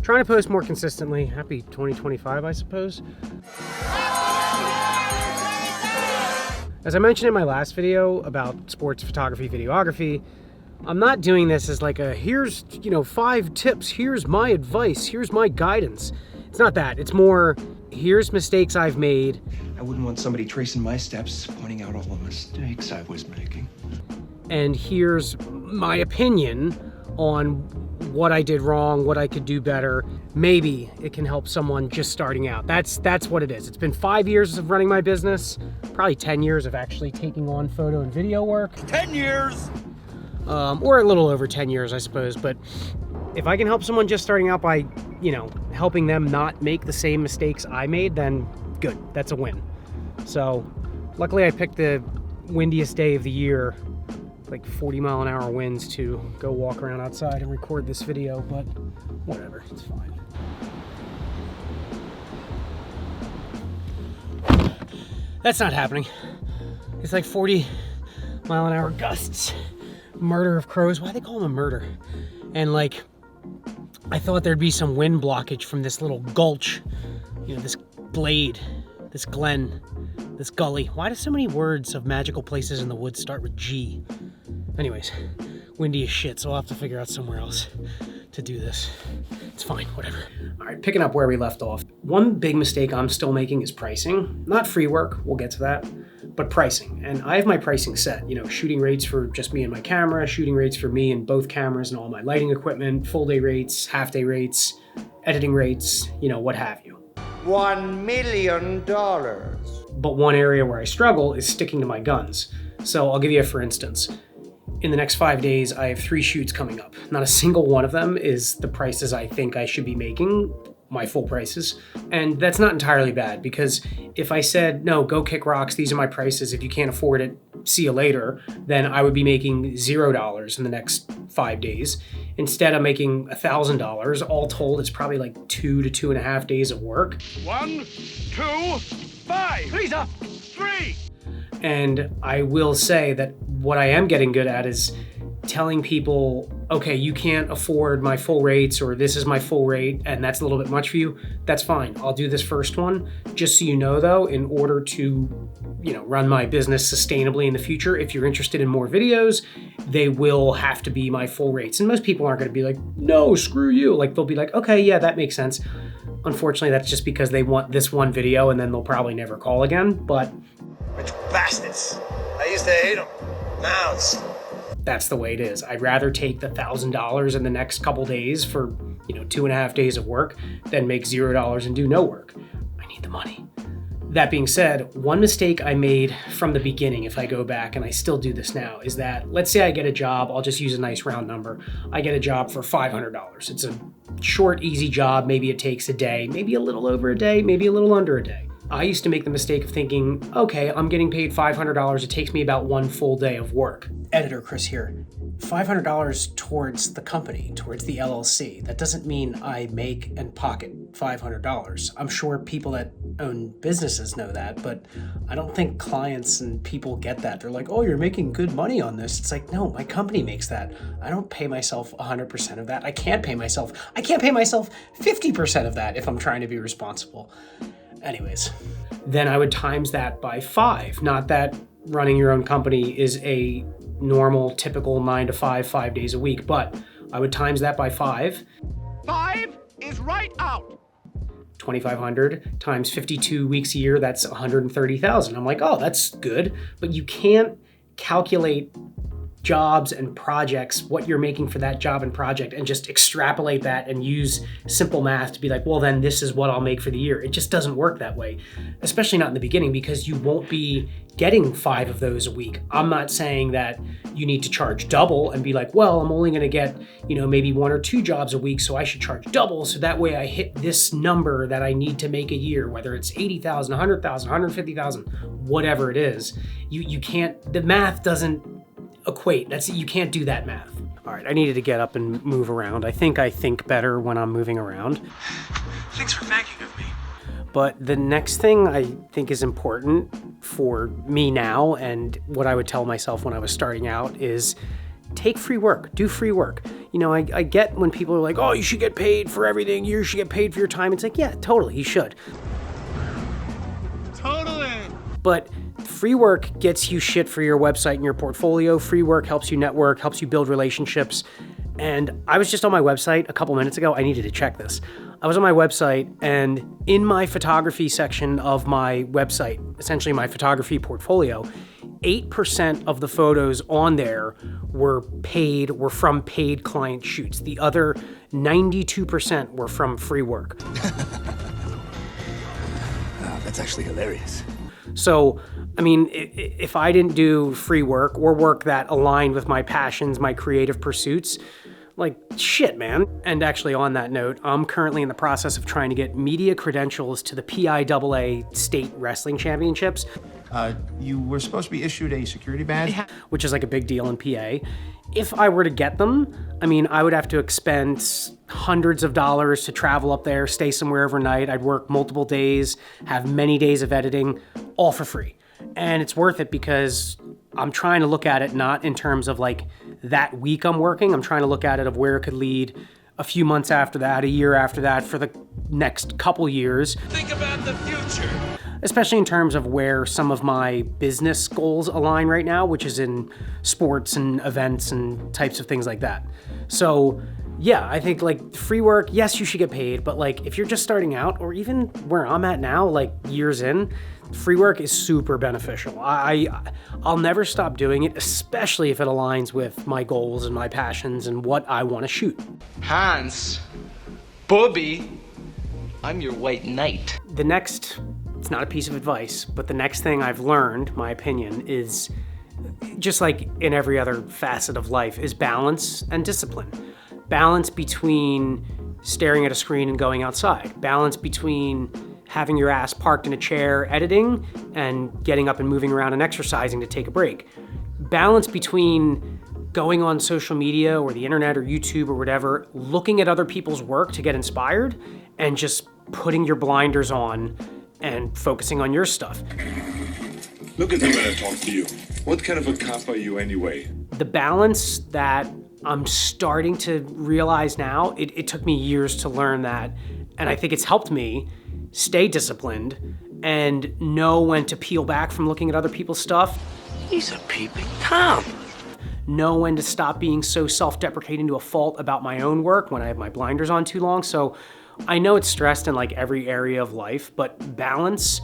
Trying to post more consistently. Happy 2025, I suppose. As I mentioned in my last video about sports photography, videography, I'm not doing this as like a, here's, 5 tips, here's my advice, here's my guidance. It's not that. It's more, here's mistakes I've made. I wouldn't want somebody tracing my steps, pointing out all the mistakes I was making. And here's my opinion on what I did wrong, what I could do better. Maybe it can help someone just starting out. That's what it is. It's been 5 years of running my business, probably 10 years of actually taking on photo and video work. 10 years! Or a little over 10 years, I suppose. But if I can help someone just starting out by, helping them not make the same mistakes I made, then good, that's a win. So luckily I picked the windiest day of the year, like 40-mile-an-hour winds, to go walk around outside and record this video, but whatever, it's fine. That's not happening. It's like 40-mile-an-hour gusts. Murder of crows. Why do they call them a murder? And like, I thought there'd be some wind blockage from this little gulch, this glade, this glen, this gully. Why do so many words of magical places in the woods start with G? Anyways, windy as shit, so I'll have to figure out somewhere else to do this. It's fine, whatever. All right, picking up where we left off. One big mistake I'm still making is pricing. Not free work, we'll get to that, but pricing. And I have my pricing set, shooting rates for just me and my camera, shooting rates for me and both cameras and all my lighting equipment, full day rates, half day rates, editing rates, what have you. $1 million. But one area where I struggle is sticking to my guns. So I'll give you a for instance. In the next 5 days, I have 3 shoots coming up. Not a single one of them is the prices I think I should be making, my full prices. And that's not entirely bad, because if I said, no, go kick rocks, these are my prices, if you can't afford it, see you later, then I would be making $0 in the next 5 days. Instead, I'm making $1,000. All told, it's probably like 2 to 2.5 days of work. 1, 2, 5. Lisa, 3. And I will say that what I am getting good at is telling people, okay, you can't afford my full rates, or this is my full rate and that's a little bit much for you. That's fine. I'll do this first one. Just so you know though, in order to, run my business sustainably in the future, if you're interested in more videos, they will have to be my full rates. And most people aren't going to be like, no, screw you. Like they'll be like, okay, yeah, that makes sense. Unfortunately, that's just because they want this one video and then they'll probably never call again. But Rich bastards. I used to hate them. Now that's the way it is. I'd rather take the $1,000 in the next couple days for, 2.5 days of work than make $0 and do no work. I need the money. That being said, one mistake I made from the beginning, if I go back, and I still do this now, is that let's say I get a job, I'll just use a nice round number. I get a job for $500. It's a short, easy job. Maybe it takes a day, maybe a little over a day, maybe a little under a day. I used to make the mistake of thinking, okay, I'm getting paid $500. It takes me about 1 full day of work. Editor Chris here. $500 towards the company, towards the LLC. That doesn't mean I make and pocket $500. I'm sure people that own businesses know that, but I don't think clients and people get that. They're like, oh, you're making good money on this. It's like, no, my company makes that. I don't pay myself 100% of that. I can't pay myself 50% of that if I'm trying to be responsible. Anyways, then I would times that by 5. Not that running your own company is a normal, typical 9 to 5, 5 days a week, but I would times that by 5. 5 is right out. 2,500 times 52 weeks a year, that's 130,000. I'm like, oh, that's good. But you can't calculate jobs and projects, what you're making for that job and project, and just extrapolate that and use simple math to be like, well, then this is what I'll make for the year. It just doesn't work that way, especially not in the beginning, because you won't be getting 5 of those a week. I'm not saying that you need to charge double and be like, well, I'm only going to get, maybe 1 or 2 jobs a week, so I should charge double. So that way I hit this number that I need to make a year, whether it's 80,000, 100,000, 150,000, whatever it is. You can't, the math doesn't equate. You can't do that math. All right, I needed to get up and move around. I think better when I'm moving around. Thanks for thanking of me. But the next thing I think is important for me now, and what I would tell myself when I was starting out, is take free work, do free work. You know, I get when people are like, oh, you should get paid for everything, you should get paid for your time. It's like, yeah, totally, you should. Totally. But free work gets you shit for your website and your portfolio. Free work helps you network, helps you build relationships. And I was just on my website a couple minutes ago. I needed to check this. I was on my website, and in my photography section of my website, essentially my photography portfolio, 8% of the photos on there were from paid client shoots. The other 92% were from free work. That's actually hilarious. So, I mean, if I didn't do free work or work that aligned with my passions, my creative pursuits, like, shit, man. And actually, on that note, I'm currently in the process of trying to get media credentials to the PIAA State Wrestling Championships. You were supposed to be issued a security badge? Which is like a big deal in PA. If I were to get them, I mean, I would have to expend hundreds of dollars to travel up there, stay somewhere overnight. I'd work multiple days, have many days of editing, all for free. And it's worth it because I'm trying to look at it not in terms of like that week I'm working. I'm trying to look at it of where it could lead a few months after that, a year after that, for the next couple years. Think about the future. Especially in terms of where some of my business goals align right now, which is in sports and events and types of things like that. So yeah, I think like free work, yes, you should get paid, but like if you're just starting out, or even where I'm at now, like years in, free work is super beneficial. I'll never stop doing it, especially if it aligns with my goals and my passions and what I want to shoot. Hans, Bobby, I'm your white knight. The next, it's not a piece of advice, but the next thing I've learned, my opinion, is just like in every other facet of life, is balance and discipline. Balance between staring at a screen and going outside. Balance between having your ass parked in a chair editing and getting up and moving around and exercising to take a break. Balance between going on social media or the internet or YouTube or whatever, looking at other people's work to get inspired, and just putting your blinders on and focusing on your stuff. Look at me when I talk to you. What kind of a cop are you anyway? The balance that I'm starting to realize now, it took me years to learn that, and I think it's helped me stay disciplined and know when to peel back from looking at other people's stuff. He's a peeping Tom. Know when to stop being so self-deprecating to a fault about my own work when I have my blinders on too long. So I know it's stressed in like every area of life, but balance,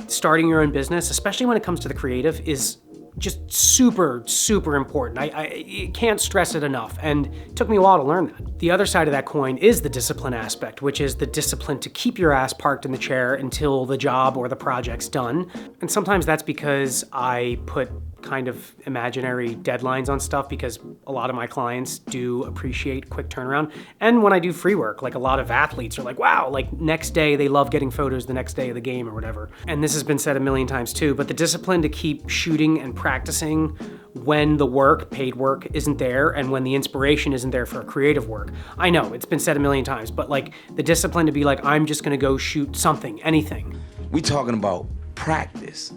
starting your own business, especially when it comes to the creative, is just super, super important. I can't stress it enough, and it took me a while to learn that. The other side of that coin is the discipline aspect, which is the discipline to keep your ass parked in the chair until the job or the project's done. And sometimes that's because I put kind of imaginary deadlines on stuff, because a lot of my clients do appreciate quick turnaround. And when I do free work, like a lot of athletes are like, wow, like next day they love getting photos the next day of the game or whatever. And this has been said a million times too, but the discipline to keep shooting and practicing when the work, paid work, isn't there, and when the inspiration isn't there for creative work. I know it's been said a million times, but like the discipline to be like, I'm just gonna go shoot something, anything. We talking about practice.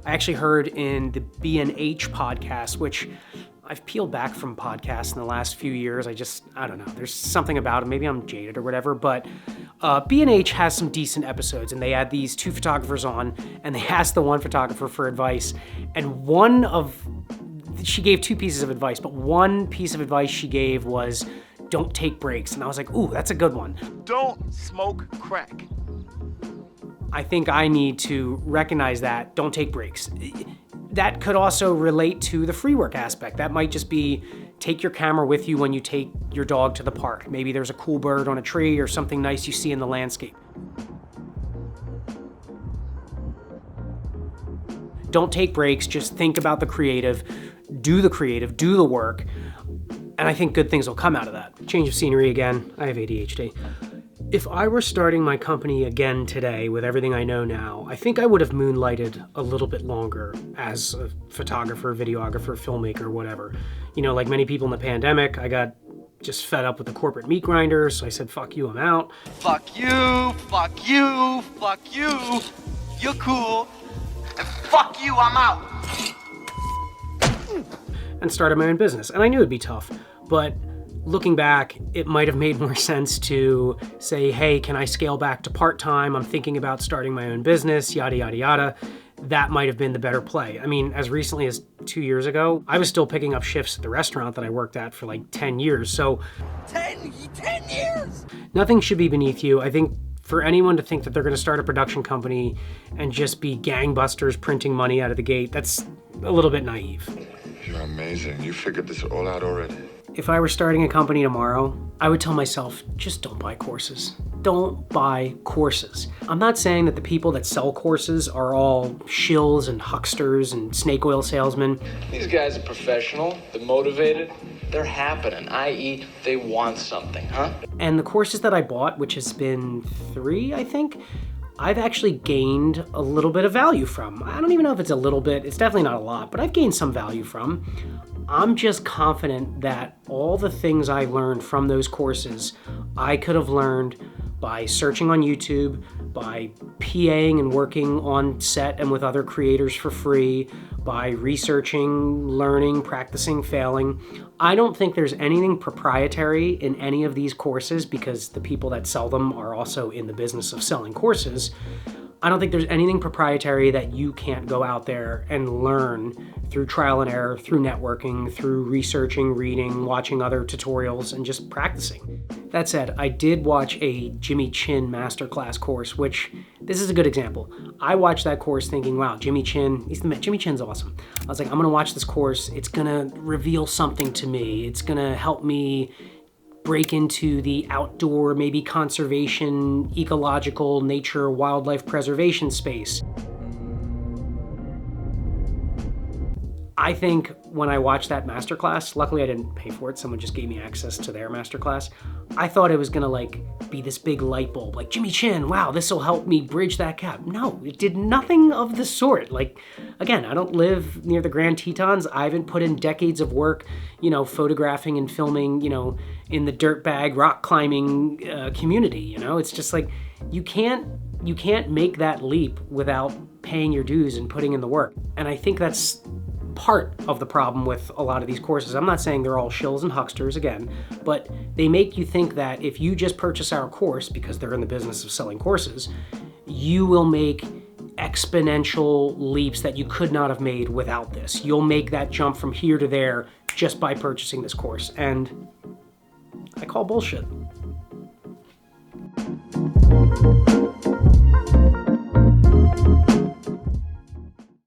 I actually heard in the B&H podcast, which I've peeled back from podcasts in the last few years. I don't know. There's something about it. Maybe I'm jaded or whatever, but B&H has some decent episodes, and they had these two photographers on, and they asked the one photographer for advice, and she gave two pieces of advice, but one piece of advice she gave was, don't take breaks. And I was like, ooh, that's a good one. Don't smoke crack. I think I need to recognize that, don't take breaks. That could also relate to the free work aspect. That might just be, take your camera with you when you take your dog to the park. Maybe there's a cool bird on a tree or something nice you see in the landscape. Don't take breaks, just think about the creative, do the work, and I think good things will come out of that. Change of scenery again, I have ADHD. If I were starting my company again today with everything I know now, I think I would have moonlighted a little bit longer as a photographer, videographer, filmmaker, whatever. You know, like many people in the pandemic, I got just fed up with the corporate meat grinders, so I said, fuck you, I'm out. Fuck you, fuck you, fuck you. You're cool. And fuck you, I'm out. and started my own business. And I knew it'd be tough, but looking back, it might have made more sense to say, hey, can I scale back to part-time? I'm thinking about starting my own business, yada, yada, yada. That might have been the better play. I mean, as recently as 2 years ago, I was still picking up shifts at the restaurant that I worked at for like 10 years. So 10 years? nothing should be beneath you. I think for anyone to think that they're going to start a production company and just be gangbusters printing money out of the gate, that's a little bit naive. You're amazing. You figured this all out already. If I were starting a company tomorrow, I would tell myself, just don't buy courses. Don't buy courses. I'm not saying that the people that sell courses are all shills and hucksters and snake oil salesmen. These guys are professional, they're motivated, they're happening, i.e. they want something, huh? And the courses that I bought, which has been 3, I think, I've actually gained a little bit of value from. I don't even know if it's a little bit, it's definitely not a lot, but I've gained some value from. I'm just confident that all the things I learned from those courses, I could have learned by searching on YouTube, by PAing and working on set and with other creators for free, by researching, learning, practicing, failing. I don't think there's anything proprietary in any of these courses because the people that sell them are also in the business of selling courses. I don't think there's anything proprietary that you can't go out there and learn through trial and error, through networking, through researching, reading, watching other tutorials, and just practicing. That said, I did watch a Jimmy Chin masterclass course, which this is a good example. I watched that course thinking, wow, Jimmy Chin's awesome. I was like, I'm gonna watch this course. It's gonna reveal something to me. It's gonna help me break into the outdoor, maybe conservation, ecological, nature, wildlife preservation space. I think when I watched that masterclass, luckily I didn't pay for it, someone just gave me access to their masterclass. I thought it was gonna like be this big light bulb, like Jimmy Chin, wow, this will help me bridge that gap. No, it did nothing of the sort. Like, again, I don't live near the Grand Tetons. I haven't put in decades of work, photographing and filming, in the dirtbag rock climbing community. It's just like, you can't make that leap without paying your dues and putting in the work. And I think that's part of the problem with a lot of these courses. I'm not saying they're all shills and hucksters again, but they make you think that if you just purchase our course, because they're in the business of selling courses, you will make exponential leaps that you could not have made without this. You'll make that jump from here to there just by purchasing this course. And I call bullshit.